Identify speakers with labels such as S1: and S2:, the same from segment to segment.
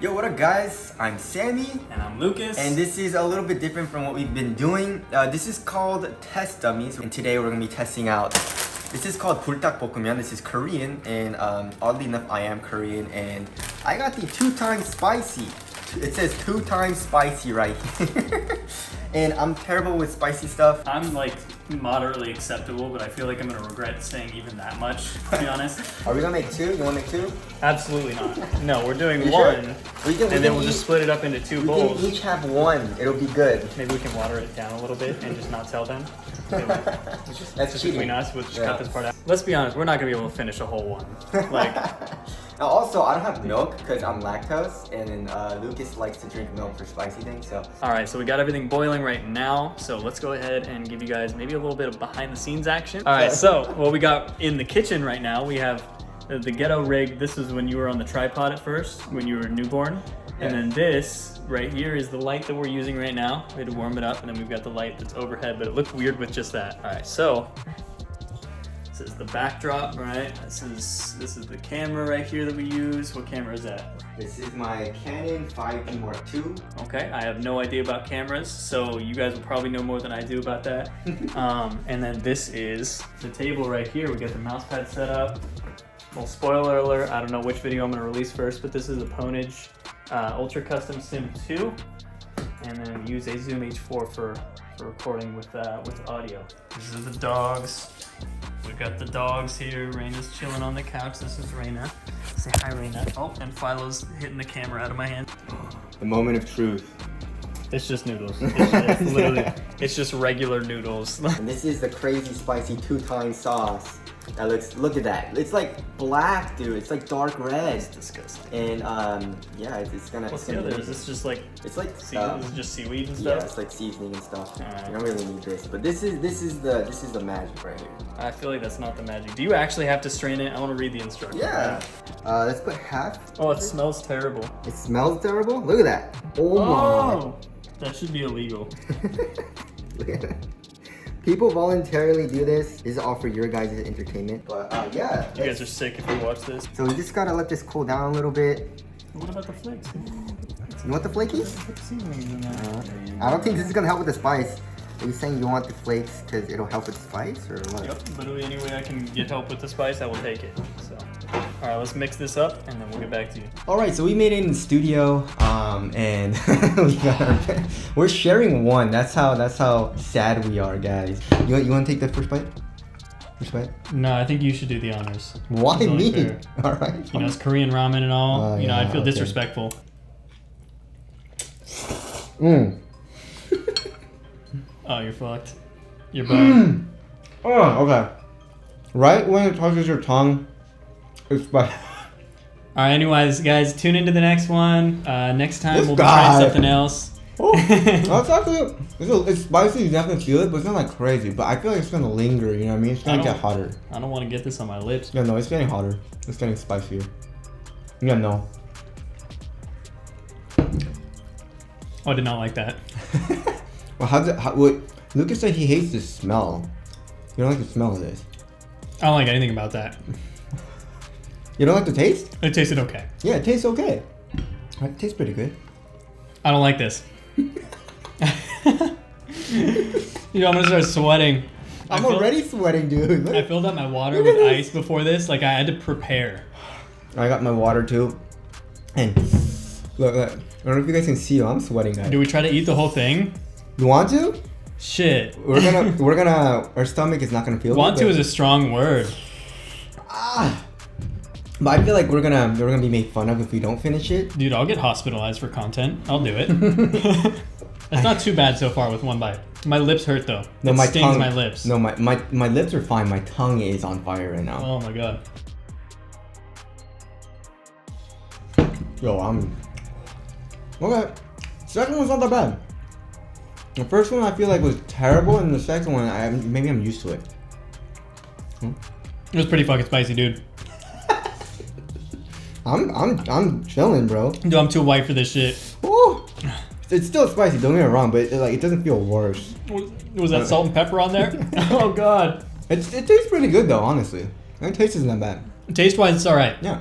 S1: Yo, what up guys? I'm Sammy.
S2: And I'm Lucas.
S1: And this is a little bit different from what we've been doing. This is called Test Dummies. And today we're gonna be testing out, this is called 불닭볶음면. This is Korean, and oddly enough, I am Korean. And I got the 2 times spicy. It says 2 times spicy right here. And I'm terrible with spicy stuff.
S2: I'm like moderately acceptable, but I feel like I'm gonna regret saying even that much, to be honest.
S1: Are we gonna make 2? You wanna make 2?
S2: Absolutely not. No, we're doing
S1: You
S2: one,
S1: sure?
S2: and then we'll just split it up into 2 bowls.
S1: We can each have 1. It'll be good.
S2: Maybe we can water it down a little bit and just not tell them.
S1: That's
S2: Just
S1: cheating.
S2: between us, we'll just cut this part out. Let's be honest, we're not gonna be able to finish a whole one. Like,
S1: now also, I don't have milk because I'm lactose, and then Lucas likes to drink milk for spicy things, so.
S2: all right, so we got everything boiling right now. So let's go ahead and give you guys maybe a little bit of behind the scenes action. All right, so what we got in the kitchen right now, we have the ghetto rig. This is when you were on the tripod at first, when you were newborn. And then this right here is the light that we're using right now. We had to warm it up, and then we've got the light that's overhead, but it looked weird with just that. All right, so this is the backdrop, right? This is the camera right here that we use. What camera is that?
S1: This is my Canon 5D Mark II.
S2: Okay, I have no idea about cameras, so you guys will probably know more than I do about that. And then this is the table right here. We got the mouse pad set up. Well, spoiler alert, I don't know which video I'm gonna release first, but this is a Ponage Ultra Custom Sim 2. And then use a Zoom H4 for recording with audio. These are the dogs. We've got the dogs here. Raina's chilling on the couch. This is Raina. Say hi, Raina. Oh, and Philo's hitting the camera out of my hand.
S1: The moment of truth.
S2: It's just noodles. It's literally, it's just regular noodles.
S1: And this is the crazy spicy 2 times sauce. That looks, look at that. It's like black, dude. It's like dark red.
S2: It's disgusting.
S1: And yeah, it's gonna.
S2: What's the other? Is this just like?
S1: It's like
S2: is it just seaweed and stuff?
S1: Yeah, it's like seasoning and stuff.
S2: Alright.
S1: You don't really need this, but this is the magic right here.
S2: I feel like that's not the magic. Do you actually have to strain it? I want to read the instructions.
S1: Yeah. Let's put half.
S2: Oh, it smells terrible.
S1: It smells terrible. Look at that. Oh my.
S2: That should be illegal.
S1: Look at that. People voluntarily do this. This is all for your guys' entertainment. But yeah.
S2: You guys are sick if you watch this.
S1: So we just gotta let this cool down a little bit.
S2: What about the flakes?
S1: You want the flakies?
S2: Put seasonings in there.
S1: I don't think this is gonna help with the spice. Are you saying you want the flakes because it'll help with the spice, or what?
S2: Yep, literally any way I can get help with the spice, I will take it. So, all right, let's mix this up and then we'll get back to you.
S1: All right, so we made it in the studio, and we're sharing one. That's how sad we are, guys. You want to take the first bite? First bite?
S2: No, I think you should do the honors.
S1: Why
S2: It's only
S1: me?
S2: fair.
S1: All right.
S2: You know, it's Korean ramen and all. You know,
S1: yeah,
S2: I'd feel
S1: okay.
S2: disrespectful.
S1: Mmm.
S2: Oh, you're fucked. You're boned.
S1: Oh, okay. Right when it touches your tongue, it's spicy.
S2: All right, anyways, guys, tune into the next one. Next time
S1: This
S2: we'll be
S1: guy.
S2: trying something else.
S1: Oh, that's actually, it's spicy, you definitely feel it, but it's not like crazy. But I feel like it's gonna linger, you know what I mean? It's gonna get hotter.
S2: I don't want to get this on my lips.
S1: Yeah, no, it's getting hotter. It's getting spicier. Yeah, no.
S2: Oh, I did not like that.
S1: Well, what, Lucas said he hates the smell. You don't like the smell of this.
S2: I don't like anything about that.
S1: You don't like the taste?
S2: It tasted okay.
S1: Yeah, it tastes okay. It tastes pretty good.
S2: I don't like this. You know, I'm gonna start sweating.
S1: I'm already sweating, dude. Look.
S2: I filled up my water with ice before this. Like, I had to prepare.
S1: I got my water too. And look, I don't know if you guys can see, I'm sweating, guys.
S2: Do we try to eat the whole thing?
S1: You want to?
S2: Shit.
S1: Our stomach is not gonna feel
S2: Want
S1: good,
S2: to is a strong word.
S1: But I feel like we're gonna be made fun of if we don't finish it.
S2: Dude, I'll get hospitalized for content. I'll do it. It's not too bad so far with one bite. My lips hurt though.
S1: No,
S2: it
S1: my
S2: stings
S1: tongue.
S2: my lips.
S1: No, my lips are fine. My tongue is on fire right now.
S2: Oh my god.
S1: Yo, I'm okay. Second one's not that bad. The first one I feel like was terrible, and the second one, maybe I'm used to it.
S2: It was pretty fucking spicy, dude.
S1: I'm chilling, bro.
S2: Dude, I'm too white for this shit.
S1: Ooh. It's still spicy. Don't get me wrong, but it doesn't feel worse.
S2: Was that salt and pepper on there? Oh god.
S1: It tastes pretty good though, honestly. It tastes not bad.
S2: Taste wise, it's all right.
S1: Yeah.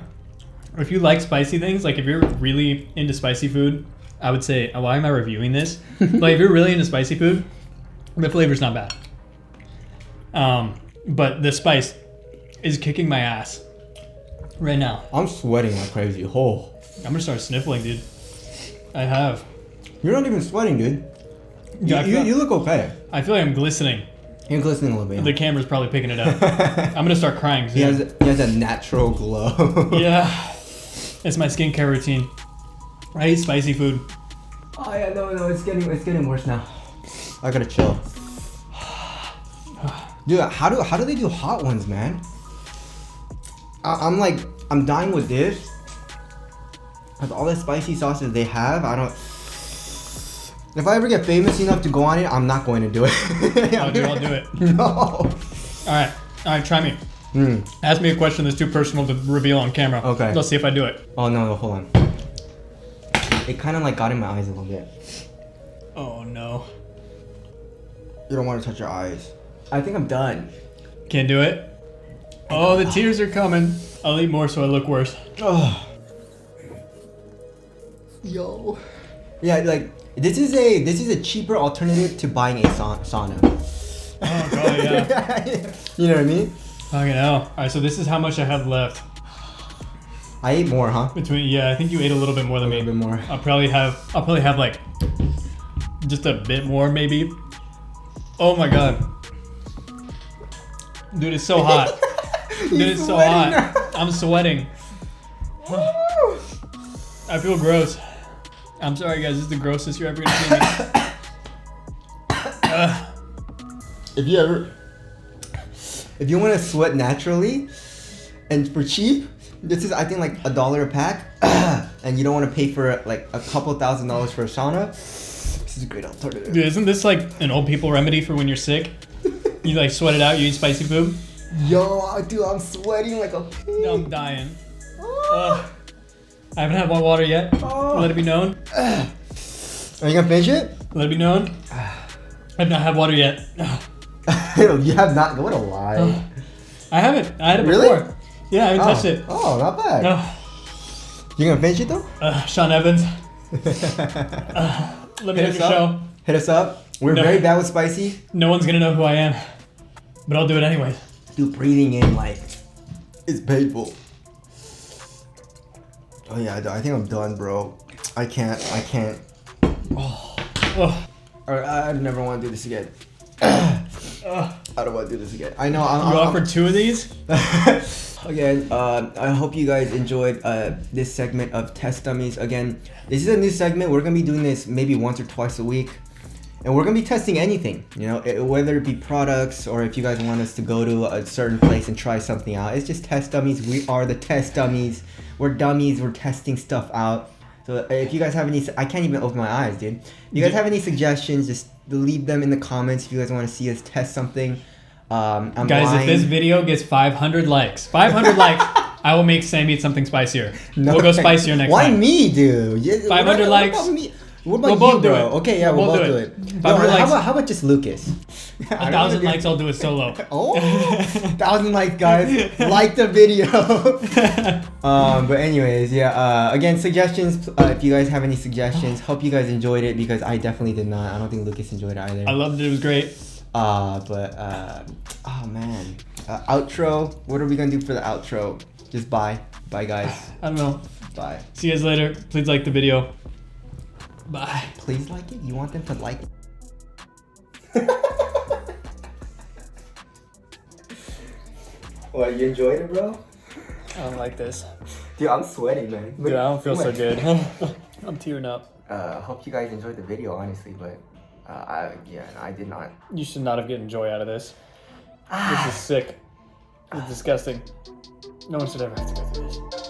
S2: If you like spicy things, like if you're really into spicy food, I would say, why am I reviewing this? Like if you're really into spicy food, the flavor's not bad. But the spice is kicking my ass right now.
S1: I'm sweating like crazy. Oh.
S2: I'm gonna start sniffling, dude. I have.
S1: You're not even sweating, dude.
S2: Yeah,
S1: You look okay.
S2: I feel like I'm glistening.
S1: You're glistening a little bit.
S2: The camera's probably picking it up. I'm gonna start crying soon.
S1: He has a natural glow.
S2: Yeah. It's my skincare routine. I eat spicy food.
S1: Oh yeah, no, it's getting worse now. I gotta chill. Dude, how do they do hot ones, man? I'm dying with this. With all the spicy sauces they have, I don't. If I ever get famous enough to go on it, I'm not going to do it.
S2: Oh, dude, I'll do it.
S1: No.
S2: All right, try me. Ask me a question that's too personal to reveal on camera.
S1: Okay.
S2: Let's see if I do it.
S1: Oh no, hold on. It kind of like got in my eyes a little bit.
S2: Oh no.
S1: You don't want to touch your eyes. I think I'm done.
S2: Can't do it? Oh, the tears are coming. I'll eat more so I look worse.
S1: Oh. Yo. Yeah, like this is a cheaper alternative to buying a sauna.
S2: Oh god, yeah.
S1: You know what I mean?
S2: Fucking hell. Alright, so this is how much I have left.
S1: I ate more, huh?
S2: I think you ate a little bit more than me.
S1: A little bit more.
S2: I'll probably have like just a bit more maybe. Oh my god. Dude, it's so hot. Dude, it's so hot.
S1: Now.
S2: I'm sweating. I feel gross. I'm sorry guys, this is the grossest you're ever gonna see me.
S1: If you want to sweat naturally and for cheap, this is I think like $1 a pack, and you don't want to pay for like a couple $1,000s for a sauna. This is a great alternative.
S2: Dude, isn't this like an old people remedy for when you're sick? You like sweat it out, you eat spicy food?
S1: Yo, dude, I'm sweating like a pig.
S2: I'm dying. I haven't had one water yet. Let it be known.
S1: Are you gonna finish it?
S2: Let it be known. I've not had water yet.
S1: You have not. What a lie.
S2: I haven't. I had it
S1: Really?
S2: before. Yeah, I haven't touched it.
S1: Oh, not bad. You gonna finish it though?
S2: Sean Evans. Let me have your show.
S1: Hit us up. We're very bad with spicy.
S2: No one's gonna know who I am, but I'll do it anyway.
S1: Dude, breathing in like it's painful. Oh yeah, I think I'm done, bro. I can't.
S2: Oh.
S1: I never want to do this again. I don't want to do this again. I know.
S2: You offered 2 of these?
S1: Again, I hope you guys enjoyed this segment of Test Dummies. Again, this is a new segment. We're going to be doing this maybe once or twice a week. And we're going to be testing anything, you know, whether it be products or if you guys want us to go to a certain place and try something out. It's just Test Dummies. We are the Test Dummies. We're dummies. We're testing stuff out. So if you guys have any, I can't even open my eyes, dude. If you guys have any suggestions, just leave them in the comments if you guys want to see us test something.
S2: Guys, if this video gets 500 likes, 500 likes, I will make Sam eat something spicier.
S1: No,
S2: we'll go spicier next
S1: why
S2: time.
S1: Why me, dude?
S2: 500 likes.
S1: What about
S2: we'll both
S1: you,
S2: do
S1: bro?
S2: it.
S1: Okay, yeah, we'll both do it. How about just Lucas?
S2: 1,000 likes, I'll do it solo.
S1: Oh, 1,000 likes, guys. Like the video. But anyways, yeah. Again, suggestions. If you guys have any suggestions, hope you guys enjoyed it because I definitely did not. I don't think Lucas enjoyed it either.
S2: I loved it. It was great.
S1: Oh man. Outro. What are we gonna do for the outro? Just bye, guys.
S2: I don't know.
S1: Bye.
S2: See you guys later. Please like the video. Bye.
S1: Please like it? You want them to like it? What, you enjoyed it, bro?
S2: I don't like this.
S1: Dude, I'm sweating, man.
S2: Dude, I don't feel so good. I'm tearing up.
S1: Hope you guys enjoyed the video, honestly, but I did not.
S2: You should not have gotten joy out of this. This is sick. It's disgusting. No one should ever have to go through this.